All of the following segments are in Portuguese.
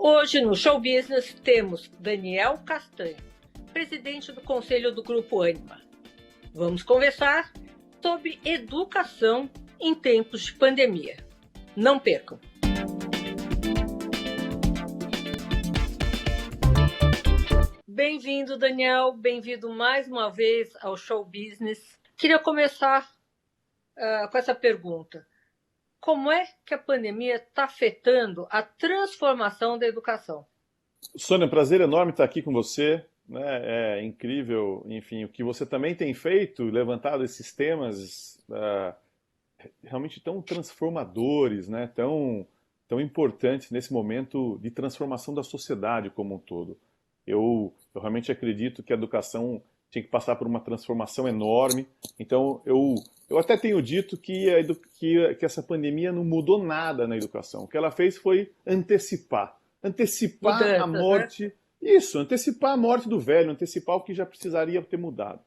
Hoje, no Show Business, temos Daniel Castanho, presidente do Conselho do Grupo Ânima. Vamos conversar sobre educação em tempos de pandemia. Não percam! Bem-vindo, Daniel. Bem-vindo mais uma vez ao Show Business. Queria começar com essa pergunta. Como é que a pandemia está afetando a transformação da educação? Sônia, prazer enorme estar aqui com você. Né? É incrível, enfim, o que você também tem feito, levantado esses temas realmente tão transformadores, né? Tão importantes nesse momento de transformação da sociedade como um todo. Eu realmente acredito que a educação tinha que passar por uma transformação enorme. Então, eu até tenho dito que essa pandemia não mudou nada na educação. O que ela fez foi antecipar a Mudanças, né? morte, isso, antecipar a morte do velho, antecipar o que já precisaria ter mudado.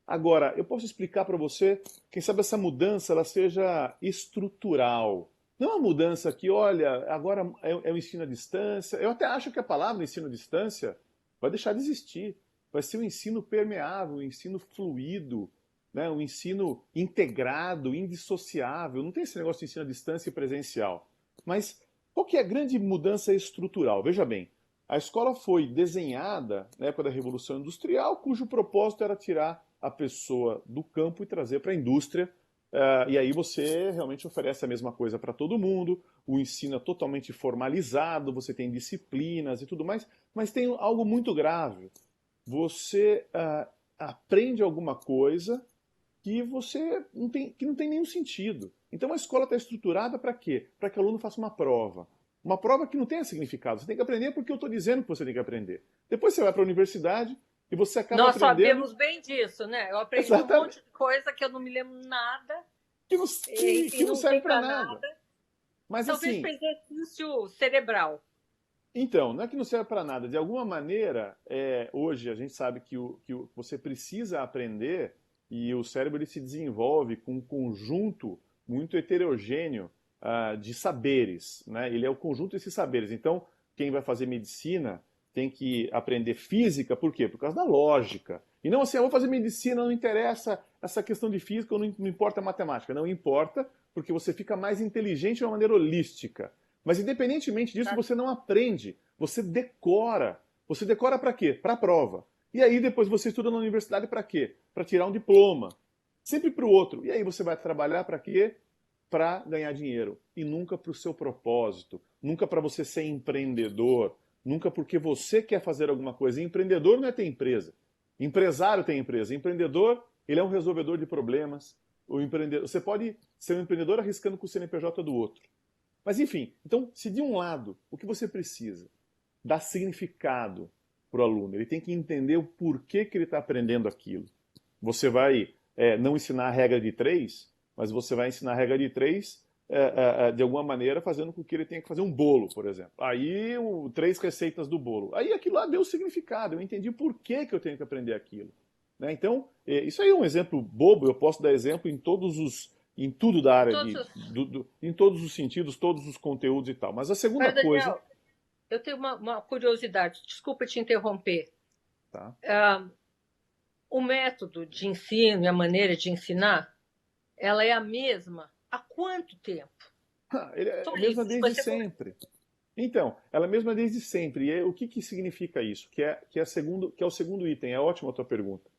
Agora, eu posso explicar para você, quem sabe essa mudança ela seja estrutural. Não é uma mudança que, olha, agora é o ensino à distância. Eu até acho que a palavra ensino à distância vai deixar de existir. Vai ser um ensino permeável, um ensino fluido, né? Um ensino integrado, indissociável. Não tem esse negócio de ensino à distância e presencial. Mas qual que é a grande mudança estrutural? Veja bem, a escola foi desenhada na época da Revolução Industrial, cujo propósito era tirar a pessoa do campo e trazer para a indústria. E aí você realmente oferece a mesma coisa para todo mundo, o ensino é totalmente formalizado, você tem disciplinas e tudo mais, mas tem algo muito grave. Você aprende alguma coisa que não tem nenhum sentido. Então a escola está estruturada para quê? Para que o aluno faça uma prova. Uma prova que não tenha significado. Você tem que aprender porque eu estou dizendo que você tem que aprender. Depois você vai para a universidade e você acaba Nós aprendendo. sabemos bem disso, né? Eu aprendi um Exatamente. monte de coisa que eu não me lembro nada Que não, e que não não serve tem para para nada. nada. Mas Talvez assim, para exercício cerebral. então, não é que não serve para nada. De alguma maneira, hoje a gente sabe que você precisa aprender e o cérebro ele se desenvolve com um conjunto muito heterogêneo de saberes. Né? Ele é o conjunto desses saberes. Então, quem vai fazer medicina tem que aprender física, por quê? Por causa da lógica. E não assim, eu vou fazer medicina, não interessa essa questão de física, não importa a matemática. Não importa, porque você fica mais inteligente de uma maneira holística. Mas independentemente disso, Tá? você não aprende, você decora. Você decora para quê? Para a prova. E aí depois você estuda na universidade para quê? Para tirar um diploma. Sempre para o outro. E aí você vai trabalhar para quê? Para ganhar dinheiro. E nunca para o seu propósito. Nunca para você ser empreendedor. Nunca porque você quer fazer alguma coisa. E empreendedor não é ter empresa. Empresário tem empresa. Empreendedor, ele é um resolvedor de problemas. Você pode ser um empreendedor arriscando com o CNPJ do outro. Mas enfim, então, se de um lado o que você precisa dar significado para o aluno, ele tem que entender o porquê que ele está aprendendo aquilo. Você vai não ensinar a regra de três, mas você vai ensinar a regra de três de alguma maneira fazendo com que ele tenha que fazer um bolo, por exemplo. Aí, três receitas do bolo. Aí aquilo lá deu significado, eu entendi por que eu tenho que aprender aquilo. Né? Então, isso aí é um exemplo bobo, eu posso dar exemplo em tudo da área Todos os... em todos os sentidos, todos os conteúdos e tal. Mas a segunda Mas, coisa, Daniel, eu tenho uma curiosidade, desculpa te interromper. tá? O método de ensino e a maneira de ensinar, ela é a mesma há quanto tempo? Ele Só é a mesma isso. Se desde você... sempre. Então, ela é a mesma desde sempre. E o que significa isso? Que é o segundo item. É ótima a tua pergunta.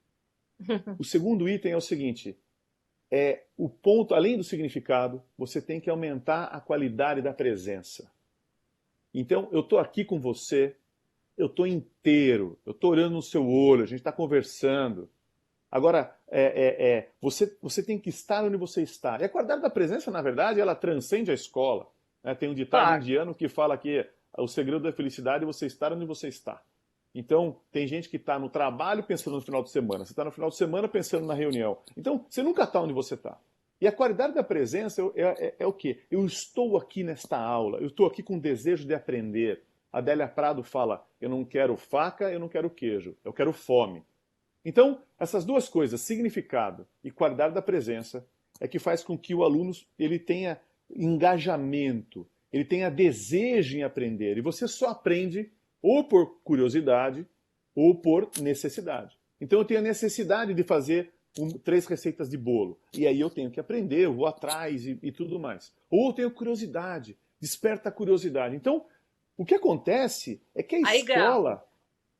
O segundo item é o seguinte: o ponto, além do significado, você tem que aumentar a qualidade da presença. Então, eu estou aqui com você, eu estou inteiro, eu estou olhando no seu olho, a gente está conversando. Agora, você tem que estar onde você está. E a qualidade da presença, na verdade, ela transcende a escola. Né? Tem um ditado Claro. indiano que fala que o segredo da felicidade é você estar onde você está. Então, tem gente que está no trabalho pensando no final de semana, você está no final de semana pensando na reunião. Então, você nunca está onde você está. E a qualidade da presença é o quê? Eu estou aqui nesta aula, eu estou aqui com desejo de aprender. A Adélia Prado fala, eu não quero faca, eu não quero queijo, eu quero fome. Então, essas duas coisas, significado e qualidade da presença, é que faz com que o aluno ele tenha engajamento, ele tenha desejo em aprender. E você só aprende ou por curiosidade ou por necessidade. Então eu tenho a necessidade de fazer 3 receitas de bolo. E aí eu tenho que aprender, eu vou atrás e tudo mais. Ou eu tenho curiosidade, desperta a curiosidade. Então, o que acontece é que a Aí grava. escola,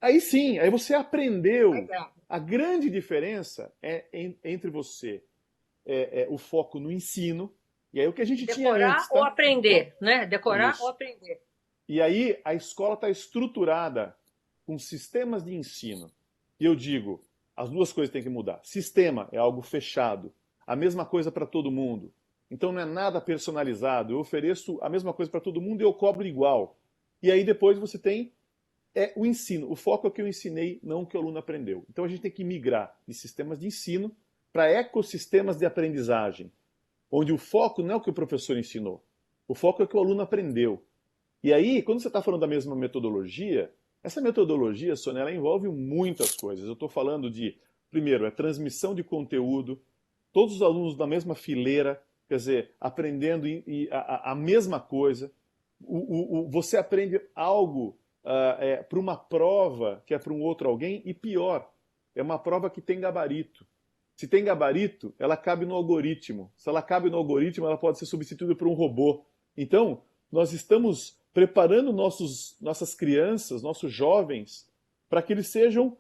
aí sim, aí você Aí aprendeu. grava. A grande diferença é entre você, o foco no ensino, e aí o que a gente tinha Decorar antes, ou tá? aprender, né? Decorar ou Isso. aprender. E aí a escola está estruturada com sistemas de ensino. E eu digo, as duas coisas têm que mudar. Sistema é algo fechado, a mesma coisa para todo mundo. Então não é nada personalizado. Eu ofereço a mesma coisa para todo mundo e eu cobro igual. E aí depois você tem o ensino. O foco é o que eu ensinei, não o que o aluno aprendeu. Então a gente tem que migrar de sistemas de ensino para ecossistemas de aprendizagem, onde o foco não é o que o professor ensinou. O foco é o que o aluno aprendeu. E aí, quando você está falando da mesma metodologia, essa metodologia, Sônia, ela envolve muitas coisas. Eu estou falando de, primeiro, transmissão de conteúdo, todos os alunos na mesma fileira, quer dizer, aprendendo a mesma coisa. Você aprende algo para uma prova que é para um outro alguém, e pior, é uma prova que tem gabarito. Se tem gabarito, ela cabe no algoritmo. Se ela cabe no algoritmo, ela pode ser substituída por um robô. Então, nós estamos preparando nossas crianças, nossos jovens, para que eles sejam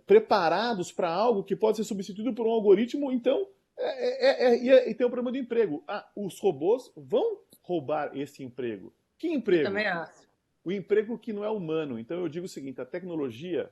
preparados para algo que pode ser substituído por um algoritmo. Então, e tem o problema do emprego. Os robôs vão roubar esse emprego. Que Eu emprego? também acho. O emprego que não é humano. Então eu digo o seguinte, a tecnologia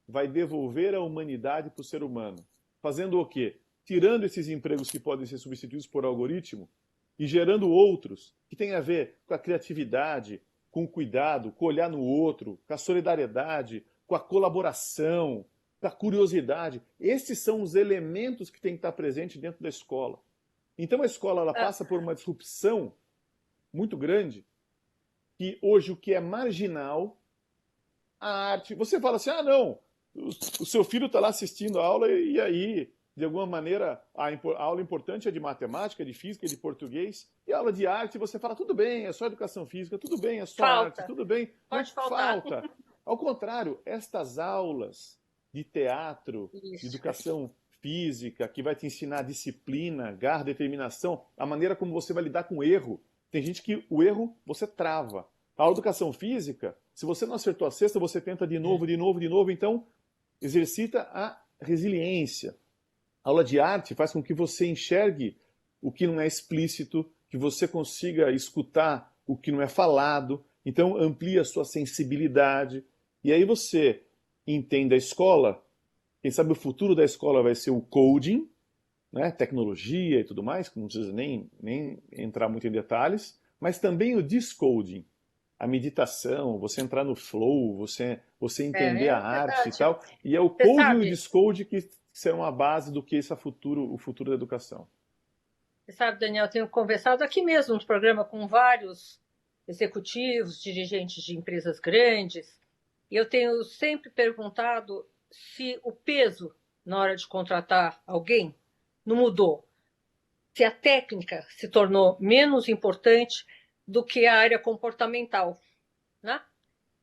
vai devolver a humanidade para o ser humano. Fazendo o quê? Tirando esses empregos que podem ser substituídos por algoritmo e gerando outros que têm a ver com a criatividade, com o cuidado, com o olhar no outro, com a solidariedade, com a colaboração, com a curiosidade. Esses são os elementos que têm que estar presentes dentro da escola. Então a escola ela Ah, passa por uma disrupção muito grande, que hoje o que é marginal, a arte. Você fala assim, não, o seu filho está lá assistindo a aula e aí, de alguma maneira, a aula importante é de matemática, de física, de português, e a aula de arte você fala, tudo bem, é só educação física, tudo bem, é só arte, falta. tudo bem, não Pode faltar. falta. Ao contrário, estas aulas de teatro, de Isso. educação física, que vai te ensinar disciplina, garra, determinação, a maneira como você vai lidar com o erro. Tem gente que o erro você trava. A educação física, se você não acertou a cesta, você tenta de novo, de novo, de novo. Então, exercita a resiliência. A aula de arte faz com que você enxergue o que não é explícito, que você consiga escutar o que não é falado. Então, amplia a sua sensibilidade. E aí você entende a escola. Quem sabe o futuro da escola vai ser o coding, né, tecnologia e tudo mais, que não precisa nem entrar muito em detalhes, mas também o decoding, a meditação, você entrar no flow, você entender a É arte e verdade. tal. E é o Você coding e o sabe, decode que serão a base do que esse o futuro da educação. você sabe, Daniel, eu tenho conversado aqui mesmo no programa com vários executivos, dirigentes de empresas grandes, e eu tenho sempre perguntado se o peso na hora de contratar alguém não mudou, se a técnica se tornou menos importante do que a área comportamental, né?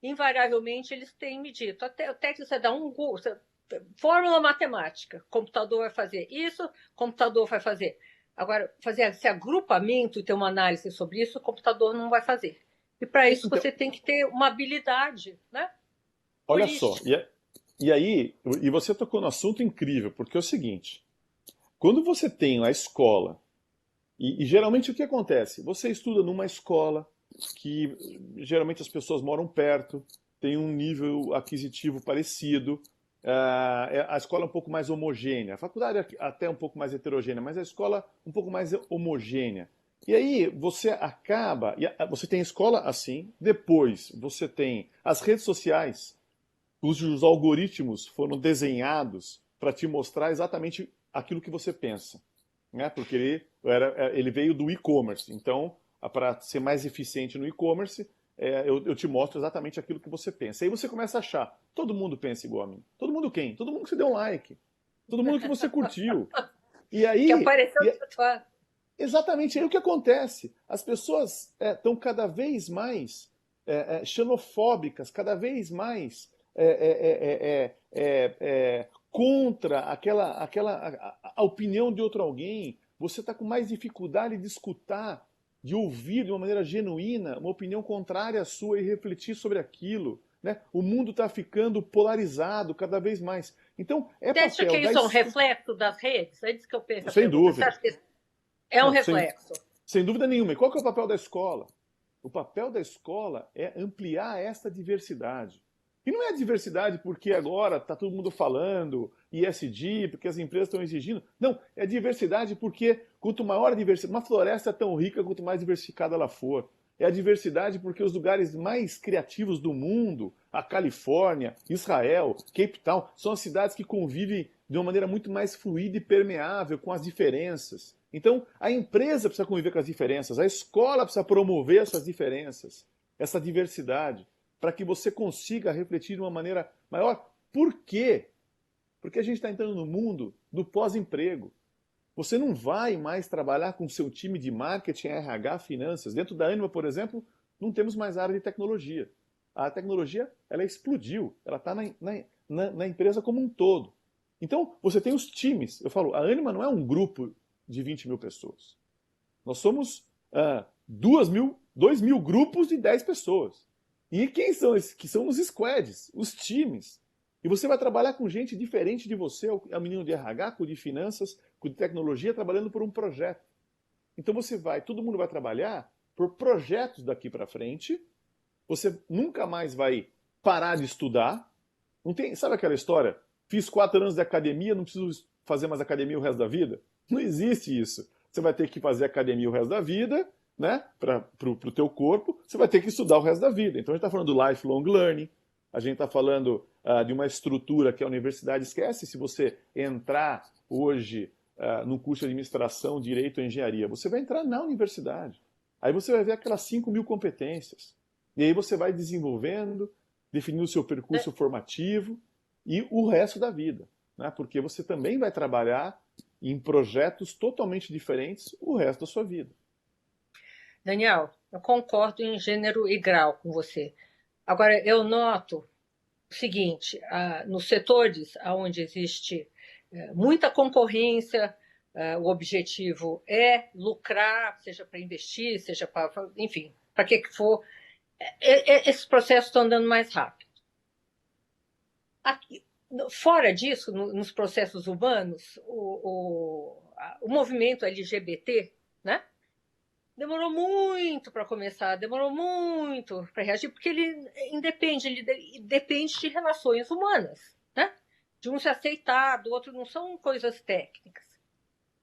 Invariavelmente eles têm me dito, até a técnica você dá um fórmula matemática, computador vai fazer isso, computador vai fazer. Agora, fazer esse agrupamento e ter uma análise sobre isso, o computador não vai fazer. E para isso Então, você tem que ter uma habilidade, né? olha só, Holística. e aí, e você tocou no assunto incrível, porque é o seguinte, quando você tem a escola, e geralmente o que acontece? Você estuda numa escola que geralmente as pessoas moram perto, tem um nível aquisitivo parecido, a escola é um pouco mais homogênea, a faculdade é até um pouco mais heterogênea, mas a escola um pouco mais homogênea. E aí você acaba, você tem a escola assim, depois você tem as redes sociais, cujos algoritmos foram desenhados para te mostrar exatamente aquilo que você pensa, né? Porque ele veio do e-commerce. Então, para ser mais eficiente no e-commerce, eu te mostro exatamente aquilo que você pensa. Aí você começa a achar, todo mundo pensa igual a mim. Todo mundo quem? Todo mundo que você deu um like. Todo mundo que você curtiu. E Que aí, apareceu no tatuado. Exatamente, aí o que acontece? As pessoas estão cada vez mais xenofóbicas, cada vez mais contra a opinião de outro alguém. Você está com mais dificuldade de escutar, de ouvir de uma maneira genuína uma opinião contrária à sua e refletir sobre aquilo. Né? O mundo está ficando polarizado cada vez mais. Então, Você acha que isso é um reflexo das redes? Antes que eu perca a pergunta, dúvida. você acha que é um reflexo? Sem dúvida nenhuma. E qual que é o papel da escola? O papel da escola é ampliar esta diversidade. E não é diversidade porque agora está todo mundo falando ESG, porque as empresas estão exigindo. Não, é diversidade porque quanto maior a diversidade, uma floresta é tão rica quanto mais diversificada ela for. É a diversidade porque os lugares mais criativos do mundo, a Califórnia, Israel, Cape Town, são as cidades que convivem de uma maneira muito mais fluida e permeável com as diferenças. Então, a empresa precisa conviver com as diferenças, a escola precisa promover essas diferenças, essa diversidade, para que você consiga refletir de uma maneira maior. Por quê? Porque a gente está entrando no mundo do pós-emprego. Você não vai mais trabalhar com seu time de marketing, RH, finanças. Dentro da Anima, por exemplo, não temos mais área de tecnologia. A tecnologia, ela explodiu, ela está na empresa como um todo. Então, você tem os times. Eu falo, a Anima não é um grupo de 20 mil pessoas. Nós somos 2 mil grupos de 10 pessoas. E quem são esses? Que são os squads, os times. E você vai trabalhar com gente diferente de você, é o menino de RH, com o de finanças, com o de tecnologia, trabalhando por um projeto. Então todo mundo vai trabalhar por projetos daqui para frente. Você nunca mais vai parar de estudar. Não tem, sabe aquela história? Fiz 4 anos de academia, não preciso fazer mais academia o resto da vida? Não existe isso. Você vai ter que fazer academia o resto da vida, né? Para o teu corpo, você vai ter que estudar o resto da vida. Então a gente está falando do lifelong learning, a gente está falando de uma estrutura que a universidade esquece. Se você entrar hoje no curso de administração, direito ou engenharia, você vai entrar na universidade. Aí você vai ver aquelas 5 mil competências. E aí você vai desenvolvendo, definindo o seu percurso formativo e o resto da vida. Né? Porque você também vai trabalhar em projetos totalmente diferentes o resto da sua vida. Daniel, eu concordo em gênero e grau com você. Agora, eu noto o seguinte, nos setores onde existe muita concorrência, o objetivo é lucrar, seja para investir, seja para, enfim, para que for, esses processos estão andando mais rápido. Aqui, fora disso, nos processos humanos, o movimento LGBT, né? Demorou muito para começar, demorou muito para reagir, porque ele depende de relações humanas, né? De um se aceitar, do outro não são coisas técnicas.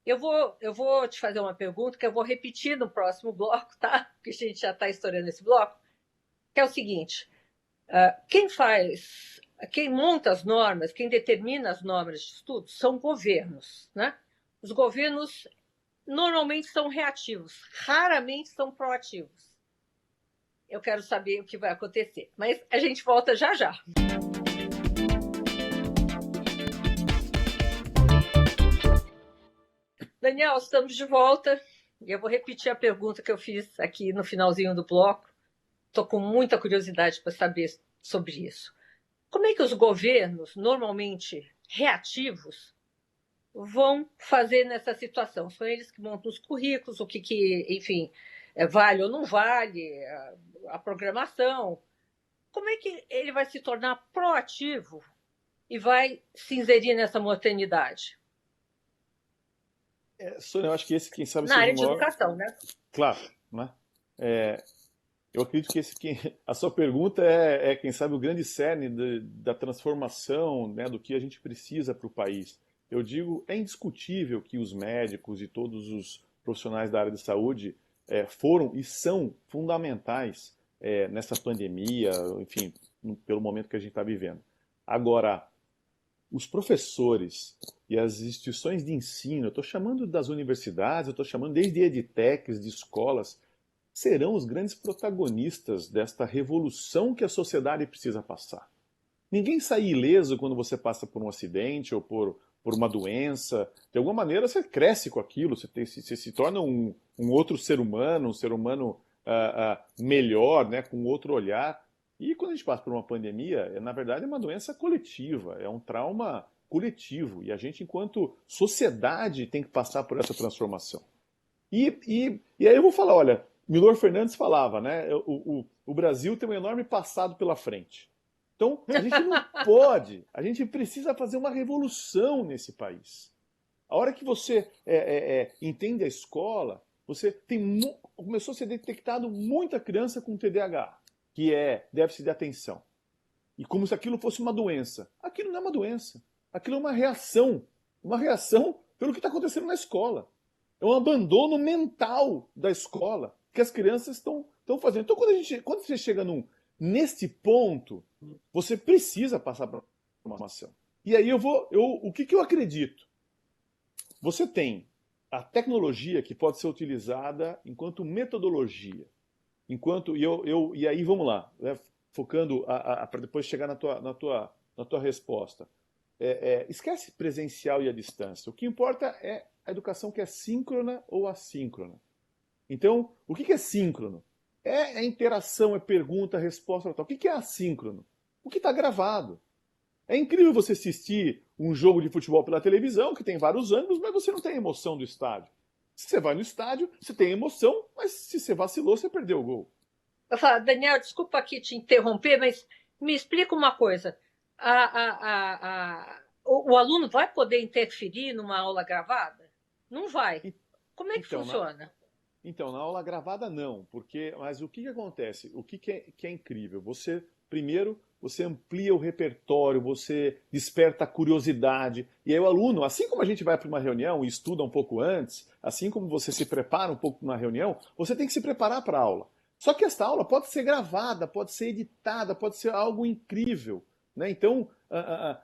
Eu vou te fazer uma pergunta que eu vou repetir no próximo bloco, tá? Porque a gente já está estourando esse bloco, que é o seguinte: quem monta as normas, quem determina as normas de estudo são governos, né? Os governos normalmente são reativos, raramente são proativos. Eu quero saber o que vai acontecer, mas a gente volta já já. Daniel, estamos de volta. E eu vou repetir a pergunta que eu fiz aqui no finalzinho do bloco. Estou com muita curiosidade para saber sobre isso. Como é que os governos, normalmente reativos, vão fazer nessa situação? São eles que montam os currículos, o que enfim, vale ou não vale, a programação. Como é que ele vai se tornar proativo e vai se inserir nessa modernidade? Sônia, eu acho que quem sabe... Na área de educação, né? Claro, né? Eu acredito que a sua pergunta quem sabe, o grande cerne da transformação, né, do que a gente precisa para o país. Eu digo, é indiscutível que os médicos e todos os profissionais da área de saúde foram e são fundamentais nessa pandemia, enfim, pelo momento que a gente está vivendo. Agora, os professores e as instituições de ensino, eu estou chamando das universidades, eu estou chamando desde edtechs, de escolas, serão os grandes protagonistas desta revolução que a sociedade precisa passar. Ninguém sai ileso quando você passa por um acidente ou por por uma doença. De alguma maneira você cresce com aquilo, você se torna um outro ser humano, um ser humano melhor, né, com outro olhar. E quando a gente passa por uma pandemia, na verdade é uma doença coletiva, é um trauma coletivo. E a gente, enquanto sociedade, tem que passar por essa transformação. E aí eu vou falar, olha, Milor Fernandes falava, né? O Brasil tem um enorme passado pela frente. Então, a gente não pode, a gente precisa fazer uma revolução nesse país. A hora que você entende a escola, você começou a ser detectado muita criança com TDAH, que é déficit de atenção. E como se aquilo fosse uma doença. Aquilo não é uma doença. Aquilo é uma reação. Uma reação pelo que está acontecendo na escola. É um abandono mental da escola que as crianças estão fazendo. Então, quando você chega neste ponto, você precisa passar por uma ação. E aí o que eu acredito? Você tem a tecnologia que pode ser utilizada enquanto metodologia. E aí vamos lá, né, focando para depois chegar na tua resposta. Esquece presencial e a distância. O que importa é a educação que é síncrona ou assíncrona. Então, o que é síncrono? É interação, é pergunta, resposta, tal. O que é assíncrono? O que está gravado. É incrível você assistir um jogo de futebol pela televisão, que tem vários ângulos, mas você não tem a emoção do estádio. Se você vai no estádio, você tem emoção, mas se você vacilou, você perdeu o gol. Eu falo, Daniel, desculpa aqui te interromper, mas me explica uma coisa. O aluno vai poder interferir numa aula gravada? Não vai. Como é que Então, funciona? na aula gravada não, mas o que acontece? O que é incrível? Primeiro, você amplia o repertório, você desperta a curiosidade, e aí o aluno, assim como a gente vai para uma reunião e estuda um pouco antes, assim como você se prepara um pouco para uma reunião, você tem que se preparar para a aula. Só que esta aula pode ser gravada, pode ser editada, pode ser algo incrível, né? Então,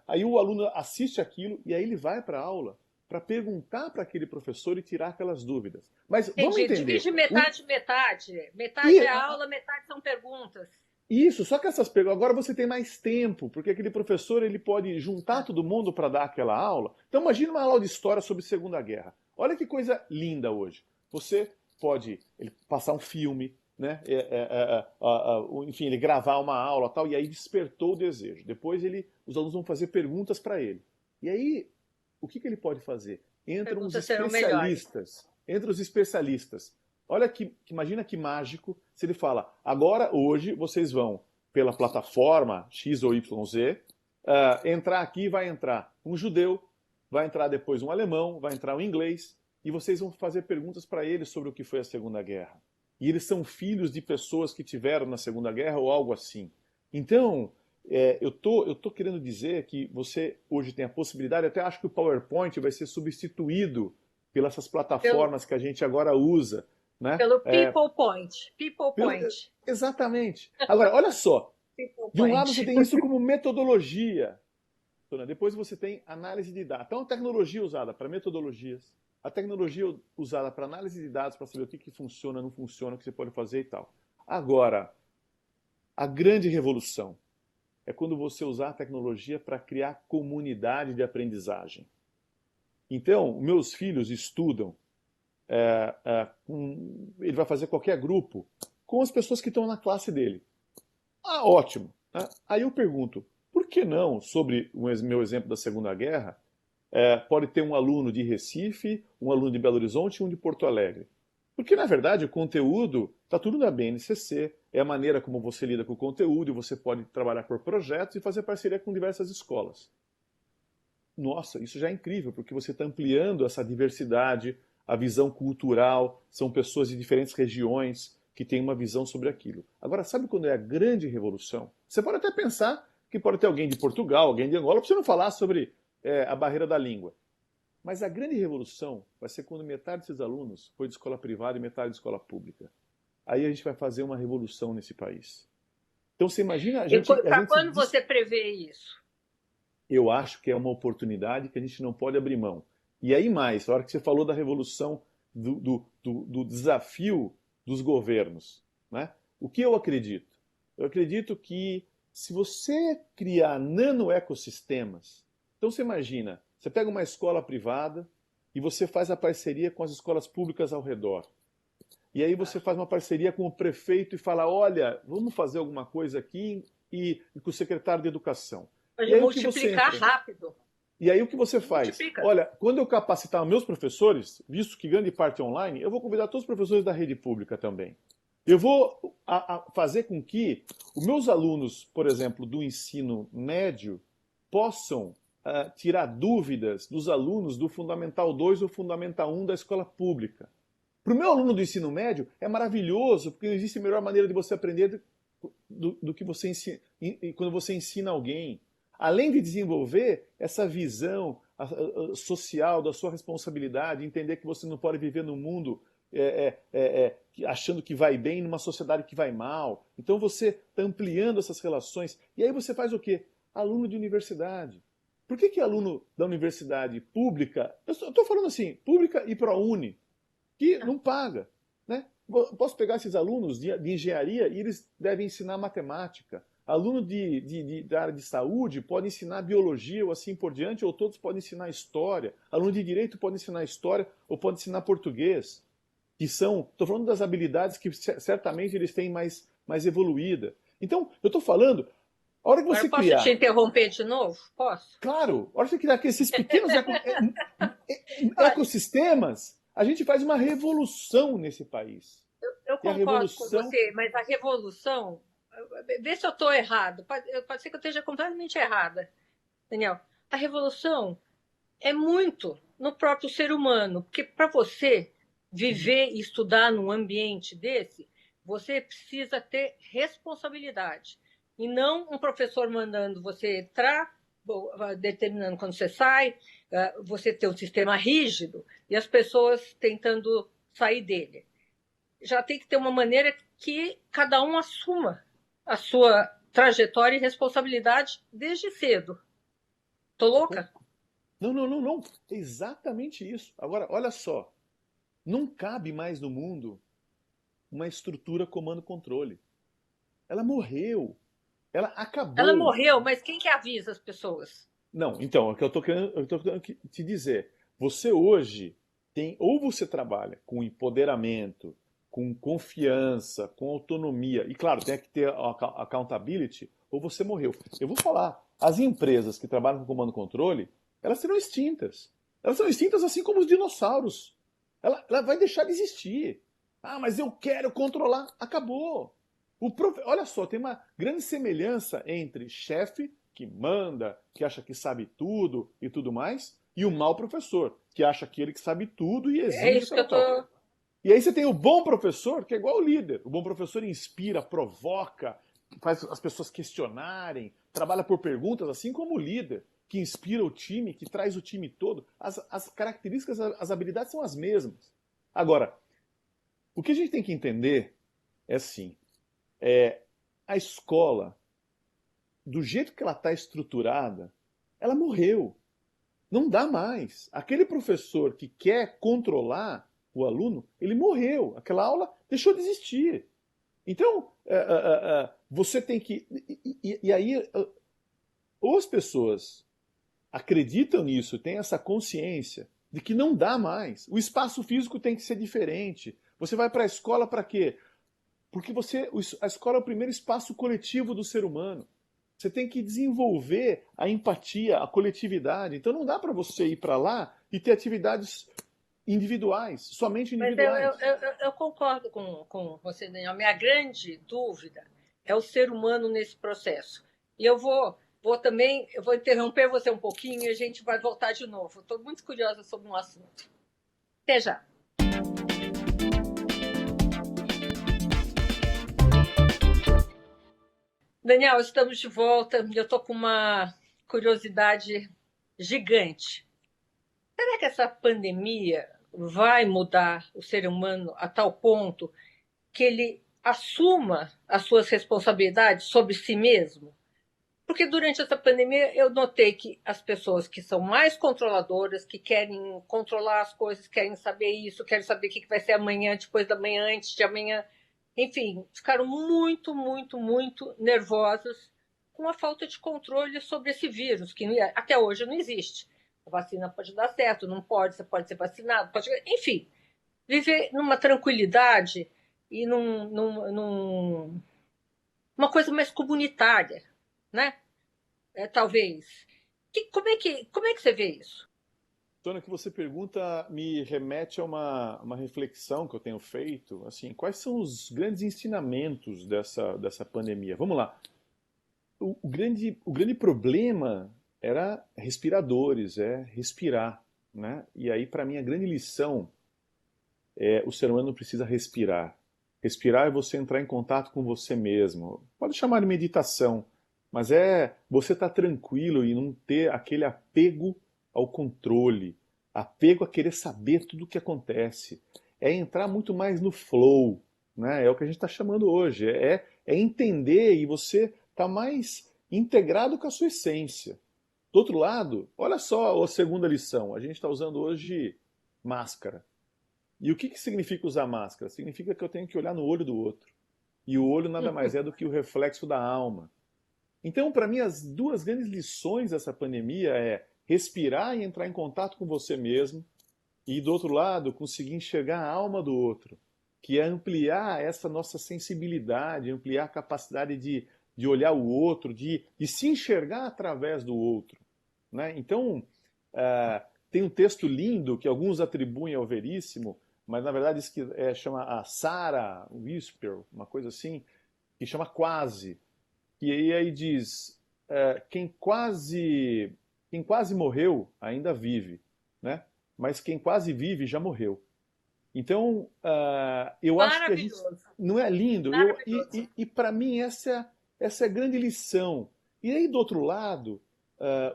aí o aluno assiste aquilo e aí ele vai para a aula para perguntar para aquele professor e tirar aquelas dúvidas. Mas vamos Entendi. entender. Divide metade, metade. Metade E é aula, metade são perguntas. isso, só que essas perguntas, agora você tem mais tempo, porque aquele professor ele pode juntar todo mundo para dar aquela aula. Então imagine uma aula de história sobre Segunda Guerra. Olha que coisa linda hoje. Você pode passar um filme, né? Enfim, ele gravar uma aula tal, e aí despertou o desejo. Depois os alunos vão fazer perguntas para ele. E aí, o que ele pode fazer? Perguntas serão melhores. Entram os especialistas. Olha imagina que mágico se ele fala, agora, hoje, vocês vão pela plataforma X ou YZ, entrar aqui, vai entrar um judeu, vai entrar depois um alemão, vai entrar um inglês, e vocês vão fazer perguntas para eles sobre o que foi a Segunda Guerra. E eles são filhos de pessoas que tiveram na Segunda Guerra ou algo assim. Então, eu tô querendo dizer que você hoje tem a possibilidade, até acho que o PowerPoint vai ser substituído pelas plataformas que a gente agora usa, né? Pelo People Point. People Point. Exatamente. Agora, olha só. De um lado você tem isso como metodologia. Depois você tem análise de dados. Então, a tecnologia usada para metodologias, a tecnologia usada para análise de dados, para saber o que funciona, não funciona, o que você pode fazer e tal. Agora, a grande revolução é quando você usar a tecnologia para criar comunidade de aprendizagem. Então, meus filhos estudam, ele vai fazer qualquer grupo com as pessoas que estão na classe dele. Ótimo. Aí eu pergunto, por que não, sobre o meu exemplo da Segunda Guerra, pode ter um aluno de Recife, um aluno de Belo Horizonte e um de Porto Alegre? Porque, na verdade, o conteúdo está tudo na BNCC, é a maneira como você lida com o conteúdo, e você pode trabalhar por projetos e fazer parceria com diversas escolas. Nossa, isso já é incrível, porque você está ampliando essa diversidade, a visão cultural, são pessoas de diferentes regiões que têm uma visão sobre aquilo. Agora, sabe quando é a grande revolução? Você pode até pensar que pode ter alguém de Portugal, alguém de Angola, para você não falar sobre a barreira da língua. Mas a grande revolução vai ser quando metade desses alunos foi de escola privada e metade de escola pública. Aí a gente vai fazer uma revolução nesse país. Então você imagina a gente... Para quando você prevê isso? Eu acho que é uma oportunidade que a gente não pode abrir mão. E aí mais, a hora que você falou da revolução, do desafio dos governos, né? O que eu acredito? Eu acredito que se você criar nano-ecossistemas, então você imagina, Você pega uma escola privada e você faz a parceria com as escolas públicas ao redor. E aí você faz uma parceria com o prefeito e fala, olha, vamos fazer alguma coisa aqui e com o secretário de educação. E Pode aí o que você multiplicar entra? rápido. E aí o que você faz? Multiplica. Olha, quando eu capacitar meus professores, visto que grande parte é online, eu vou convidar todos os professores da rede pública também. Eu vou fazer com que os meus alunos, por exemplo, do ensino médio, possam tirar dúvidas dos alunos do Fundamental 2 ou Fundamental 1 da escola pública. Para o meu aluno do ensino médio, é maravilhoso, porque não existe melhor maneira de você aprender do que você ensina, quando você ensina alguém. Além de desenvolver essa visão social da sua responsabilidade, entender que você não pode viver num mundo achando que vai bem numa sociedade que vai mal. Então você está ampliando essas relações. E aí você faz o quê? Aluno de universidade. Por que aluno da universidade pública, eu estou falando assim, pública e ProUni, que não paga, né? Posso pegar esses alunos de engenharia e eles devem ensinar matemática. Aluno da área de saúde pode ensinar biologia ou assim por diante, ou todos podem ensinar história. Aluno de direito pode ensinar história ou pode ensinar português. Que são, estou falando das habilidades que certamente eles têm mais evoluída. Então, eu estou falando, a hora que Agora você posso te criar, interromper de novo? Posso? claro, a hora que você criar esses pequenos Olha, ecossistemas, a gente faz uma revolução nesse país. eu E a concordo com revolução. você, mas a revolução. Vê se eu estou errado. Pode ser que eu esteja completamente errada, Daniel. A revolução é muito no próprio ser humano, porque para você viver e estudar num ambiente desse, você precisa ter responsabilidade. E não um professor mandando você entrar, determinando quando você sai, você ter um sistema rígido e as pessoas tentando sair dele. Já tem que ter uma maneira que cada um assuma a sua trajetória e responsabilidade desde cedo. Tô louca? Não, não, não, não. É exatamente isso. Agora, olha só. Não cabe mais no mundo uma estrutura comando-controle. Ela morreu. Ela Ela acabou. morreu, mas quem que avisa as pessoas? Não, então, é o que eu tô querendo te dizer. Você hoje tem, ou você trabalha com empoderamento, com confiança, com autonomia, e claro, tem que ter accountability, ou você morreu. Eu vou falar, as empresas que trabalham com comando-controle, elas serão extintas. Elas serão extintas assim como os dinossauros. Ela vai deixar de existir. Ah, mas eu quero controlar. Acabou. Olha só, tem uma grande semelhança entre chefe que manda, que acha que sabe tudo e tudo mais, e o mau professor, que acha aquele que sabe tudo e É exige isso que tal, eu tal. tô. E aí você tem o bom professor, que é igual o líder. O bom professor inspira, provoca, faz as pessoas questionarem, trabalha por perguntas, assim como o líder, que inspira o time, que traz o time todo. As características, as habilidades são as mesmas. Agora, o que a gente tem que entender é assim, a escola, do jeito que ela está estruturada, ela morreu. Não dá mais. Aquele professor que quer controlar o aluno, ele morreu. Aquela aula deixou de existir. Então, você tem que. E aí, ou as pessoas acreditam nisso, têm essa consciência de que não dá mais. O espaço físico tem que ser diferente. Você vai para a escola para quê? Porque a escola é o primeiro espaço coletivo do ser humano. Você tem que desenvolver a empatia, a coletividade. Então não dá para você ir para lá e ter atividades individuais, somente Mas individuais. eu concordo com você, Daniel. Minha grande dúvida é o ser humano nesse processo. E vou também, eu vou interromper você um pouquinho e a gente vai voltar de novo. Estou muito curiosa sobre um assunto. Até já. Daniel, estamos de volta. Eu estou com uma curiosidade gigante. Será que essa pandemia vai mudar o ser humano a tal ponto que ele assuma as suas responsabilidades sobre si mesmo? Porque durante essa pandemia eu notei que as pessoas que são mais controladoras, que querem controlar as coisas, querem saber isso, querem saber o que vai ser amanhã, depois da manhã, antes de amanhã, enfim, ficaram muito, muito, muito nervosas com a falta de controle sobre esse vírus, que até hoje não existe. A vacina pode dar certo, não pode, você pode ser vacinado, pode... enfim, viver numa tranquilidade e uma coisa mais comunitária, né? Talvez. Como é que você vê isso? Tônia, o que você pergunta me remete a uma reflexão que eu tenho feito. Assim, quais são os grandes ensinamentos dessa pandemia? Vamos lá. O grande problema era respiradores, é respirar, né? E aí, para mim, a grande lição o ser humano precisa respirar. Respirar é você entrar em contato com você mesmo. Pode chamar de meditação, mas é você estar tranquilo e não ter aquele apego ao controle, apego a querer saber tudo o que acontece. É entrar muito mais no flow, né? É o que a gente está chamando hoje. É entender e você estar mais integrado com a sua essência. Do outro lado, olha só a segunda lição. A gente está usando hoje máscara. E o que significa usar máscara? Significa que eu tenho que olhar no olho do outro. E o olho nada mais é do que o reflexo da alma. Então, para mim, as duas grandes lições dessa pandemia é respirar e entrar em contato com você mesmo, e do outro lado, conseguir enxergar a alma do outro, que é ampliar essa nossa sensibilidade, ampliar a capacidade de olhar o outro, de se enxergar através do outro. Né? Então, tem um texto lindo que alguns atribuem ao Veríssimo, mas na verdade isso que chama a Sarah Whisper, uma coisa assim, que chama Quase. E aí diz, quem quase morreu ainda vive, né? Mas quem quase vive já morreu. Então, eu acho que a gente Maravilhoso, não é lindo. maravilhoso. E para mim essa é a grande lição. E aí do outro lado,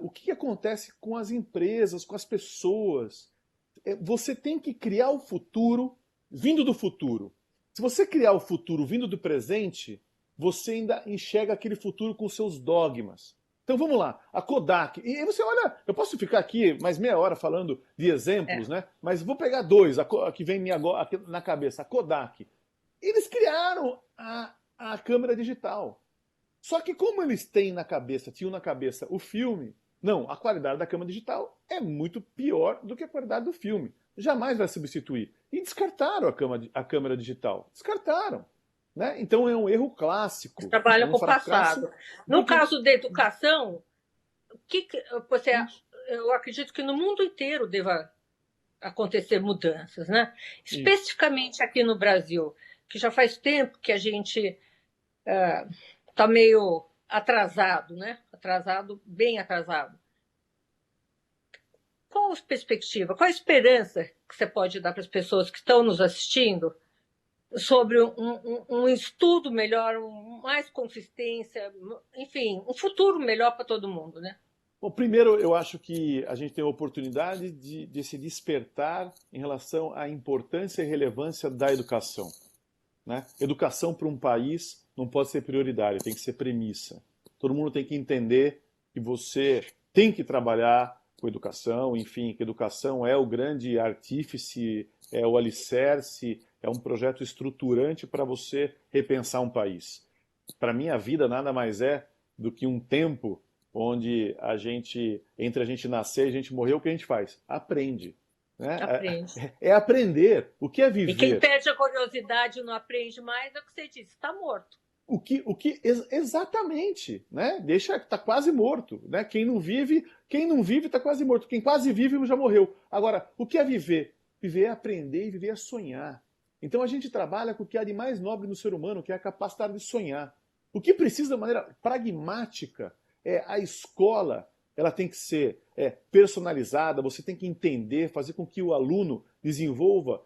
o que acontece com as empresas, com as pessoas? Você tem que criar o futuro vindo do futuro. Se você criar o futuro vindo do presente, você ainda enxerga aquele futuro com seus dogmas. Então vamos lá, a Kodak. E aí você olha, eu posso ficar aqui mais meia hora falando de exemplos, É. né? Mas vou pegar dois, a que vem agora aqui na cabeça, a Kodak. Eles criaram a câmera digital. Só que como eles tinham na cabeça o filme, não, a qualidade da câmera digital é muito pior do que a qualidade do filme. Jamais vai substituir. E descartaram a câmera digital. Descartaram. Né? Então é um erro clássico, é Trabalha um com o fracasso, passado. No porque caso da educação, o que você, isso, eu acredito que no mundo inteiro deva acontecer mudanças, né? isso. Especificamente aqui no Brasil, que já faz tempo que a gente está meio atrasado, né? Atrasado, bem atrasado. Qual a perspectiva, qual a esperança que você pode dar para as pessoas que estão nos assistindo sobre um estudo melhor, mais consistência, enfim, um futuro melhor para todo mundo, né? Bom, primeiro, eu acho que a gente tem a oportunidade de se despertar em relação à importância e relevância da educação. Né? Educação para um país não pode ser prioridade, tem que ser premissa. Todo mundo tem que entender que você tem que trabalhar com educação, enfim, que educação é o grande artífice, é o alicerce, é um projeto estruturante para você repensar um país. Para mim, a vida nada mais é do que um tempo onde entre a gente nascer e a gente morrer, o que a gente faz? Aprende. Né? Aprende. É aprender. O que é E quem viver? perde a curiosidade e não aprende mais é o que você disse, está morto. Exatamente, né? Tá quase morto, né? Quem não vive está quase morto. Quem quase vive já morreu. Agora, o que é viver? Viver é aprender e viver é sonhar. Então a gente trabalha com o que há de mais nobre no ser humano, que é a capacidade de sonhar. O que precisa de maneira pragmática é a escola, ela tem que ser personalizada, você tem que entender, fazer com que o aluno desenvolva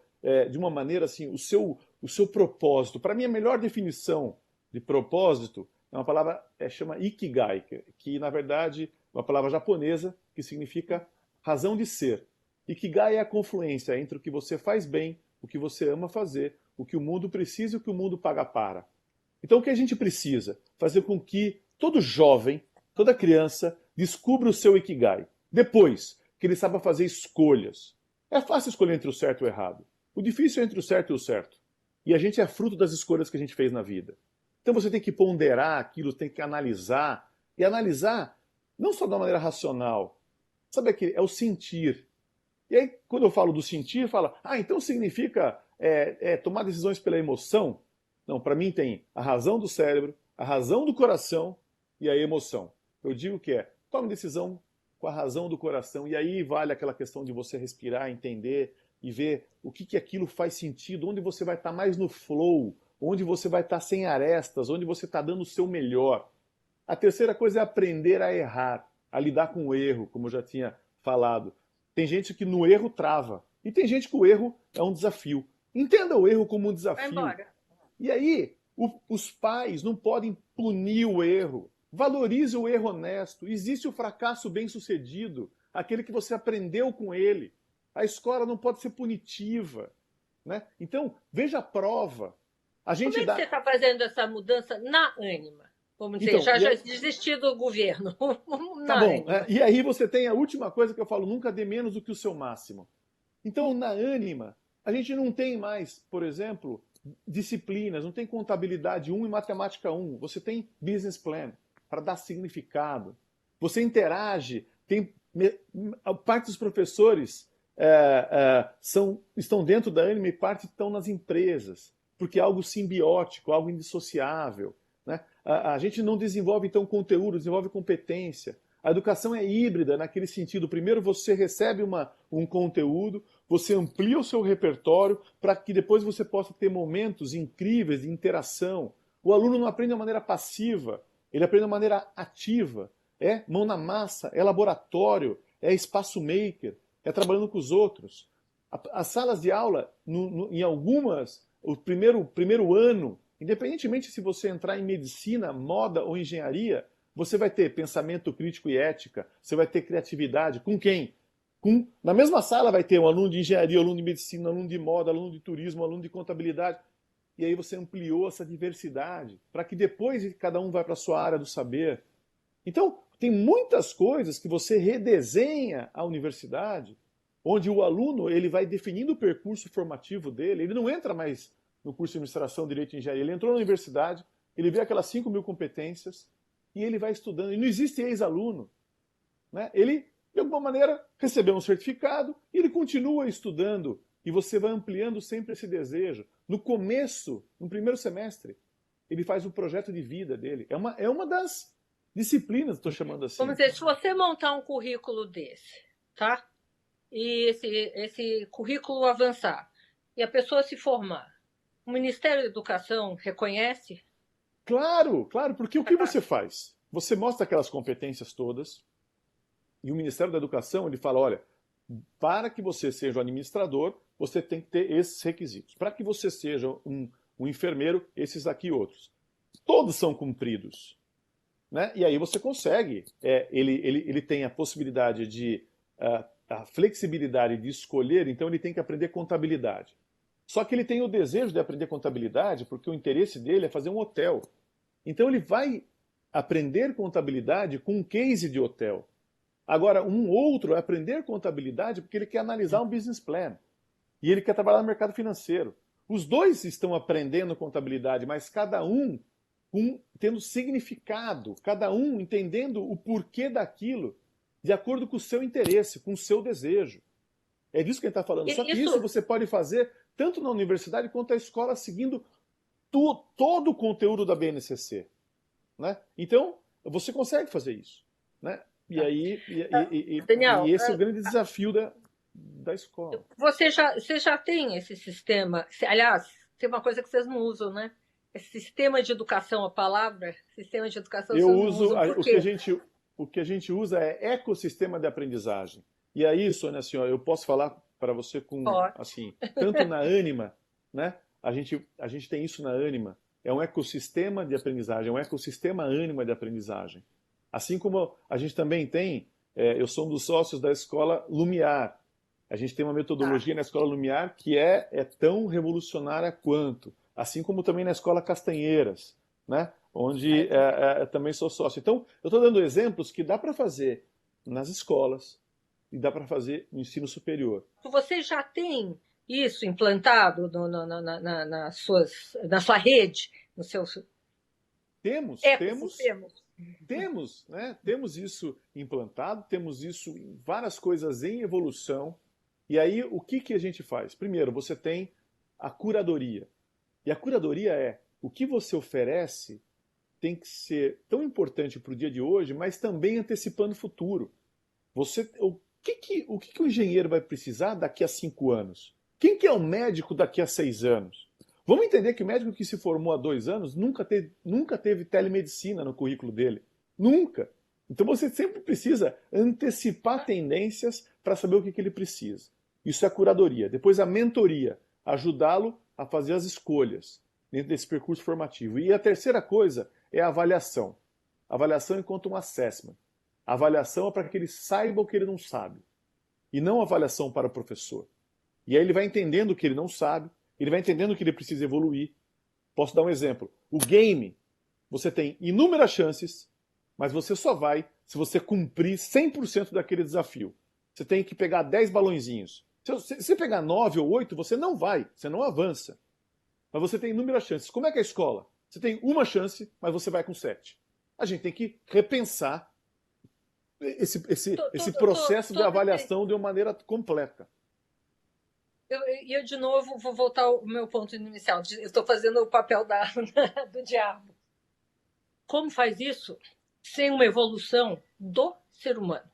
de uma maneira assim o seu propósito. Para mim, a melhor definição de propósito é uma palavra chama Ikigai, que na verdade é uma palavra japonesa que significa razão de ser. Ikigai é a confluência entre o que você faz bem, o que você ama fazer, o que o mundo precisa e o que o mundo paga para. Então o que a gente precisa? Fazer com que todo jovem, toda criança descubra o seu Ikigai. Depois, que ele saiba fazer escolhas. É fácil escolher entre o certo e o errado. O difícil é entre o certo e o certo. E a gente é fruto das escolhas que a gente fez na vida. Então você tem que ponderar aquilo, tem que analisar. E analisar não só de uma maneira racional. Sabe aquele? É o sentir. E aí, quando eu falo do sentir, fala, então significa tomar decisões pela emoção? Não, para mim tem a razão do cérebro, a razão do coração e a emoção. Eu digo que tome decisão com a razão do coração, e aí vale aquela questão de você respirar, entender e ver o que aquilo faz sentido, onde você vai estar mais no flow, onde você vai estar sem arestas, onde você está dando o seu melhor. A terceira coisa é aprender a errar, a lidar com o erro, como eu já tinha falado. Tem gente que no erro trava, e tem gente que o erro é um desafio. Entenda o erro como um Vai desafio. embora. E aí, os pais não podem punir o erro. Valorize o erro honesto. Existe o fracasso bem-sucedido, aquele que você aprendeu com ele. A escola não pode ser punitiva, né? Então, veja a prova. A Como gente é que dá. você está fazendo essa mudança na Ânima? Vamos dizer, Então, já desistiu do governo. tá Na bom. Ânima. E aí você tem a última coisa que eu falo: nunca dê menos do que o seu máximo. Então, na Ânima, a gente não tem mais, por exemplo, disciplinas, não tem contabilidade 1 e matemática 1. Você tem business plan para dar significado. Você interage, tem parte dos professores estão dentro da Ânima e parte estão nas empresas, porque é algo simbiótico, algo indissociável. Né? A gente não desenvolve, então, conteúdo, desenvolve competência. A educação é híbrida naquele sentido. Primeiro você recebe um conteúdo, você amplia o seu repertório para que depois você possa ter momentos incríveis de interação. O aluno não aprende de maneira passiva, ele aprende de maneira ativa. É mão na massa, é laboratório, é espaço maker, é trabalhando com os outros. As salas de aula, em algumas, o primeiro ano, independentemente se você entrar em medicina, moda ou engenharia, você vai ter pensamento crítico e ética, você vai ter criatividade. Com quem? Na mesma sala vai ter um aluno de engenharia, um aluno de medicina, um aluno de moda, um aluno de turismo, um aluno de contabilidade. E aí você ampliou essa diversidade, para que depois cada um vai para a sua área do saber. Então, tem muitas coisas que você redesenha a universidade, onde o aluno ele vai definindo o percurso formativo dele, ele não entra mais no curso de administração, direito e engenharia, ele entrou na universidade, ele vê aquelas 5.000 competências, e ele vai estudando. E não existe ex-aluno. Né? Ele, de alguma maneira, recebeu um certificado e ele continua estudando. E você vai ampliando sempre esse desejo. No começo, no primeiro semestre, ele faz o projeto de vida dele. É uma das disciplinas, estou chamando assim. Vamos dizer, se você montar um currículo desse, tá? E esse currículo avançar, e a pessoa se formar, o Ministério da Educação reconhece? Claro, claro, porque o que você faz? Você mostra aquelas competências todas e o Ministério da Educação ele fala, olha, para que você seja um administrador, você tem que ter esses requisitos. Para que você seja um enfermeiro, esses aqui outros. Todos são cumpridos. Né? E aí você consegue, ele tem a possibilidade de, a flexibilidade de escolher, então ele tem que aprender contabilidade. Só que ele tem o desejo de aprender contabilidade porque o interesse dele é fazer um hotel. Então ele vai aprender contabilidade com um case de hotel. Agora, um outro vai aprender contabilidade porque ele quer analisar um business plan. E ele quer trabalhar no mercado financeiro. Os dois estão aprendendo contabilidade, mas cada um tendo significado, cada um entendendo o porquê daquilo, de acordo com o seu interesse, com o seu desejo. É disso que a gente está falando. Só que isso você pode fazer tanto na universidade quanto na escola, seguindo todo o conteúdo da BNCC. Né? Então, você consegue fazer isso. Né? E aí, Daniel, esse é o grande desafio da escola. Você já tem esse sistema, aliás, tem uma coisa que vocês não usam, né? Esse sistema de educação, a palavra sistema de educação, eu vocês não uso, usam por quê? o que a gente usa é ecossistema de aprendizagem. E aí, Sônia, assim, ó, eu posso falar para você com, assim, tanto na Ânima, né? A gente tem isso na Ânima. É um ecossistema de aprendizagem, é um ecossistema Ânima de aprendizagem. Assim como a gente também tem, eu sou um dos sócios da escola Lumiar. A gente tem uma metodologia na escola Lumiar que é tão revolucionária quanto. Assim como também na escola Castanheiras, né? Onde também sou sócio. Então, eu estou dando exemplos que dá para fazer nas escolas e dá para fazer no ensino superior. Você já tem isso implantado na sua rede, no seu... Temos, temos, Ecossistemas. temos, né? Temos isso implantado, temos isso em várias coisas em evolução. E aí, o que que a gente faz? Primeiro, você tem a curadoria. E a curadoria é o que você oferece tem que ser tão importante para o dia de hoje, mas também antecipando o futuro. O que que o engenheiro vai precisar daqui a 5 anos? Quem que é o médico daqui a 6 anos? Vamos entender que o médico que se formou há 2 anos nunca teve telemedicina no currículo dele. Nunca. Então você sempre precisa antecipar tendências para saber o que ele precisa. Isso é a curadoria. Depois a mentoria, ajudá-lo a fazer as escolhas dentro desse percurso formativo. E a terceira coisa é a avaliação. Avaliação enquanto um assessment. A avaliação é para que ele saiba o que ele não sabe. E não a avaliação para o professor. E aí ele vai entendendo o que ele não sabe, ele vai entendendo que ele precisa evoluir. Posso dar um exemplo. O game, você tem inúmeras chances, mas você só vai se você cumprir 100% daquele desafio. Você tem que pegar 10 balõezinhos. Se você pegar 9 ou 8, você não vai, você não avança. Mas você tem inúmeras chances. Como é que é a escola? Você tem uma chance, mas você vai com 7. A gente tem que repensar esse processo de avaliação de uma maneira completa. Eu, de novo, vou voltar ao meu ponto inicial. Eu estou fazendo o papel do diabo. Como faz isso sem uma evolução do ser humano?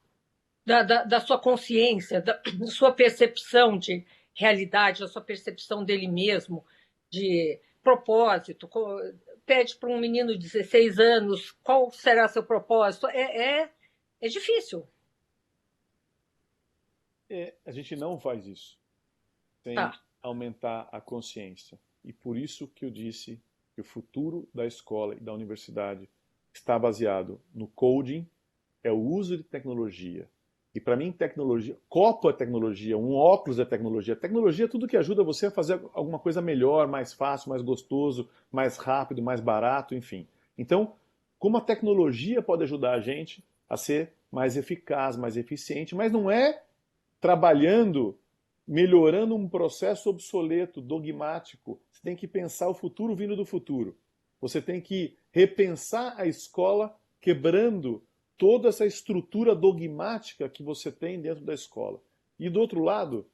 Da sua consciência, da sua percepção de realidade, da sua percepção dele mesmo, de propósito. Pede para um menino de 16 anos qual será seu propósito. É difícil. A gente não faz isso sem Tá. aumentar a consciência. E por isso que eu disse que o futuro da escola e da universidade está baseado no coding, é o uso de tecnologia. E para mim, tecnologia, copo é tecnologia, um óculos é tecnologia. Tecnologia é tudo que ajuda você a fazer alguma coisa melhor, mais fácil, mais gostoso, mais rápido, mais barato, enfim. Então, como a tecnologia pode ajudar a gente a ser mais eficaz, mais eficiente, mas não é trabalhando, melhorando um processo obsoleto, dogmático. Você tem que pensar o futuro vindo do futuro. Você tem que repensar a escola quebrando toda essa estrutura dogmática que você tem dentro da escola. E do outro lado,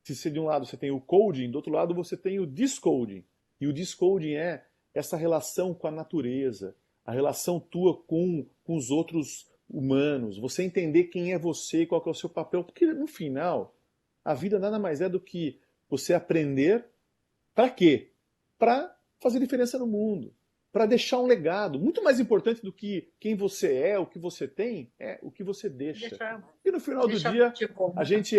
se de um lado você tem o coding, do outro lado você tem o descoding. E o descoding é essa relação com a natureza, a relação tua com os outros humanos, você entender quem é você e qual é o seu papel. Porque no final, a vida nada mais é do que você aprender para quê? Para fazer diferença no mundo, para deixar um legado. Muito mais importante do que quem você é, o que você tem, é o que você deixa. E no final do dia, a gente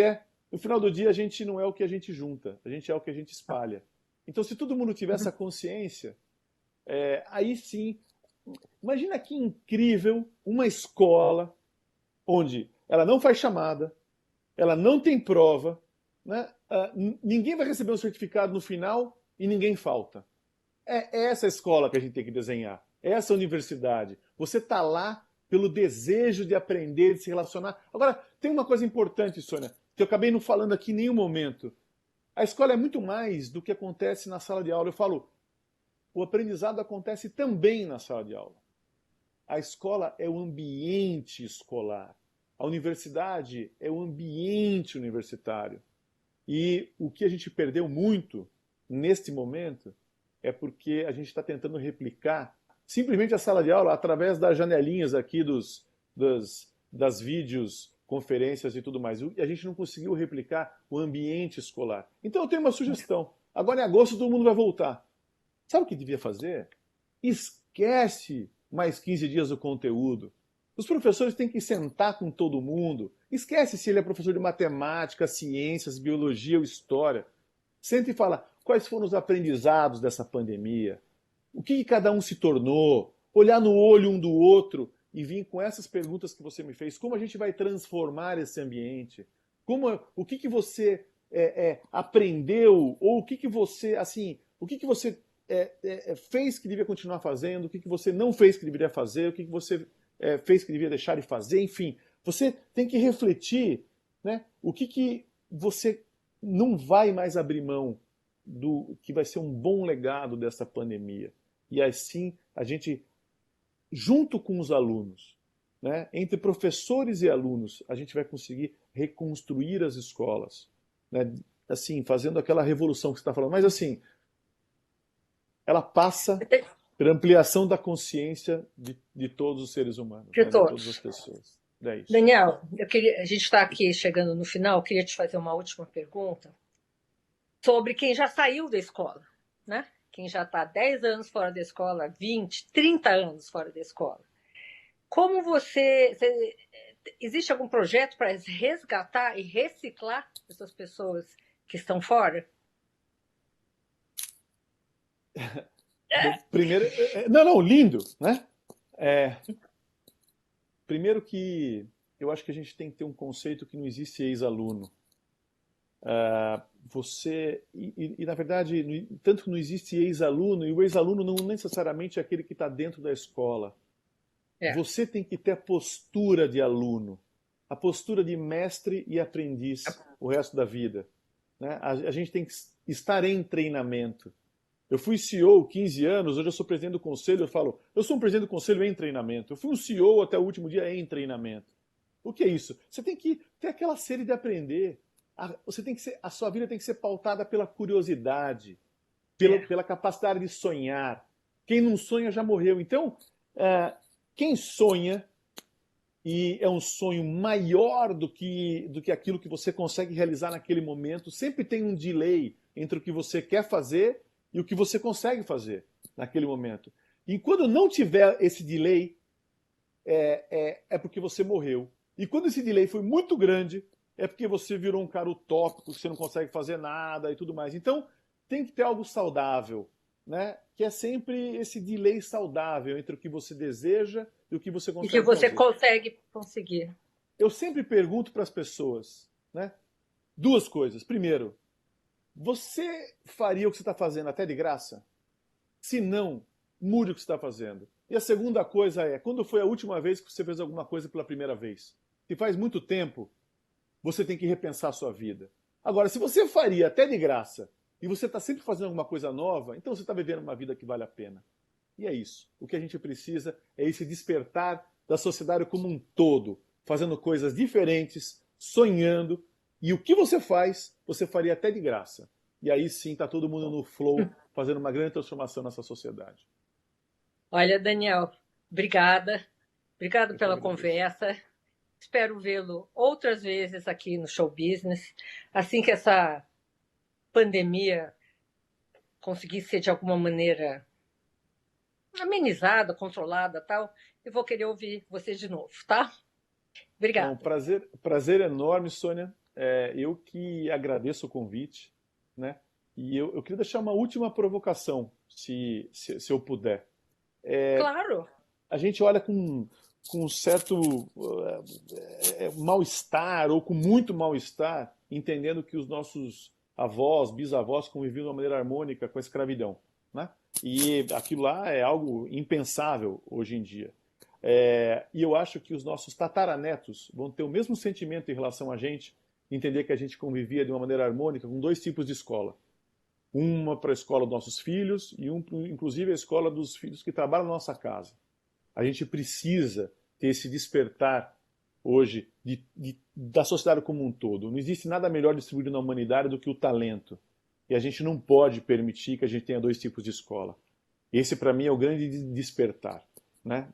no final do dia, a gente não é o que a gente junta, a gente é o que a gente espalha. Então, se todo mundo tiver essa consciência, aí sim, imagina que incrível uma escola onde ela não faz chamada, ela não tem prova, né? Ninguém vai receber um certificado no final e ninguém falta. É essa escola que a gente tem que desenhar, é essa universidade. Você está lá pelo desejo de aprender, de se relacionar. Agora, tem uma coisa importante, Sônia, que eu acabei não falando aqui em nenhum momento. A escola é muito mais do que acontece na sala de aula. Eu falo, o aprendizado acontece também na sala de aula. A escola é o ambiente escolar. A universidade é o ambiente universitário. E o que a gente perdeu muito neste momento é porque a gente está tentando replicar simplesmente a sala de aula através das janelinhas aqui das vídeos, conferências e tudo mais. E a gente não conseguiu replicar o ambiente escolar. Então eu tenho uma sugestão. Agora em agosto todo mundo vai voltar. Sabe o que devia fazer? Esquece mais 15 dias do conteúdo. Os professores têm que sentar com todo mundo. Esquece se ele é professor de matemática, ciências, biologia ou história. Senta e fala quais foram os aprendizados dessa pandemia, o que cada um se tornou, olhar no olho um do outro e vir com essas perguntas que você me fez. Como a gente vai transformar esse ambiente? O que você aprendeu ou o que você fez que devia continuar fazendo, o que você não fez que deveria fazer, o que você fez que devia deixar de fazer, enfim. Você tem que refletir, né, o que você não vai mais abrir mão do que vai ser um bom legado dessa pandemia. E assim a gente junto com os alunos, né, entre professores e alunos, a gente vai conseguir reconstruir as escolas, né, assim, fazendo aquela revolução que você está falando. Mas assim, ela passa pela ampliação da consciência de todos os seres humanos, De né, de todas as todos. pessoas. É isso. Daniel, a gente está aqui chegando no final, eu queria te fazer uma última pergunta sobre quem já saiu da escola, né? Quem já está 10 anos fora da escola, 20, 30 anos fora da escola. Como existe algum projeto para resgatar e reciclar essas pessoas que estão fora? Bom, primeiro, não, lindo, né? Primeiro que eu acho que a gente tem que ter um conceito que não existe ex-aluno. Na verdade, tanto que não existe ex-aluno, e o ex-aluno não necessariamente é aquele que está dentro da escola. É. Você tem que ter a postura de aluno, a postura de mestre e aprendiz o resto da vida, né? A gente tem que estar em treinamento. Eu fui CEO 15 anos, hoje eu sou presidente do conselho, eu falo, eu sou um presidente do conselho em treinamento. Eu fui um CEO até o último dia em treinamento. O que é isso? Você tem que ter aquela sede de aprender. A sua vida tem que ser pautada pela curiosidade, pela capacidade de sonhar. Quem não sonha já morreu. Então, quem sonha e é um sonho maior do que aquilo que você consegue realizar naquele momento, sempre tem um delay entre o que você quer fazer e o que você consegue fazer naquele momento. E quando não tiver esse delay, é porque você morreu. E quando esse delay foi muito grande, é porque você virou um cara utópico, que você não consegue fazer nada e tudo mais. Então, tem que ter algo saudável, né? Que é sempre esse delay saudável entre o que você deseja e o que você consegue E que você fazer. conseguir. Eu sempre pergunto para as pessoas, né? Duas coisas. Primeiro, você faria o que você está fazendo até de graça? Se não, mude o que você está fazendo. E a segunda coisa é, quando foi a última vez que você fez alguma coisa pela primeira vez? Se faz muito tempo, você tem que repensar a sua vida. Agora, se você faria até de graça e você está sempre fazendo alguma coisa nova, então você está vivendo uma vida que vale a pena. E é isso. O que a gente precisa é esse despertar da sociedade como um todo, fazendo coisas diferentes, sonhando. E o que você faz, você faria até de graça. E aí sim está todo mundo no flow, fazendo uma grande transformação nessa sociedade. Olha, Daniel, obrigada. Obrigado Eu que pela agradeço. conversa. Espero vê-lo outras vezes aqui no Show Business. Assim que essa pandemia conseguir ser de alguma maneira amenizada, controlada, tal, eu vou querer ouvir você de novo, tá? Não, Obrigada. prazer enorme, Sônia. Eu que agradeço o convite, né? E eu queria deixar uma última provocação, se eu puder. Claro. A gente olha com um certo mal-estar, ou com muito mal-estar, entendendo que os nossos avós, bisavós conviviam de uma maneira harmônica com a escravidão, né? E aquilo lá é algo impensável hoje em dia. E eu acho que os nossos tataranetos vão ter o mesmo sentimento em relação a gente, entender que a gente convivia de uma maneira harmônica com dois tipos de escola. Uma para a escola dos nossos filhos e inclusive a escola dos filhos que trabalham na nossa casa. A gente precisa ter esse despertar hoje da sociedade como um todo. Não existe nada melhor distribuído na humanidade do que o talento. E a gente não pode permitir que a gente tenha dois tipos de escola. Esse, para mim, é o grande despertar, né?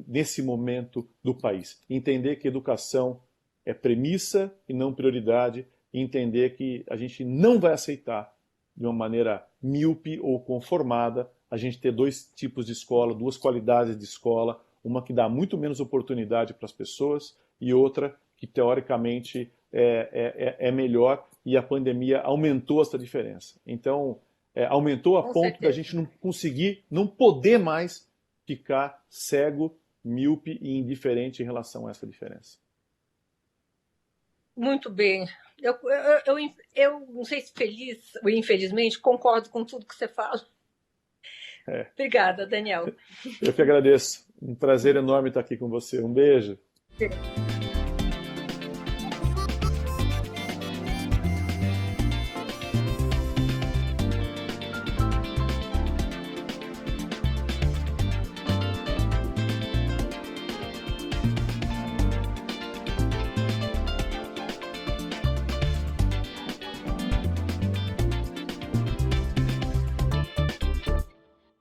Nesse momento do país. Entender que educação é premissa e não prioridade, e entender que a gente não vai aceitar, de uma maneira míope ou conformada, a gente ter dois tipos de escola, duas qualidades de escola, uma que dá muito menos oportunidade para as pessoas e outra que, teoricamente, é melhor, e a pandemia aumentou essa diferença. Então, aumentou a Com ponto da certeza. gente não conseguir, não poder mais ficar cego, míope e indiferente em relação a essa diferença. Muito bem. Eu não sei se feliz ou infelizmente concordo com tudo que você fala. É, Obrigada, Daniel. eu que agradeço. Um prazer enorme estar aqui com você. Um beijo.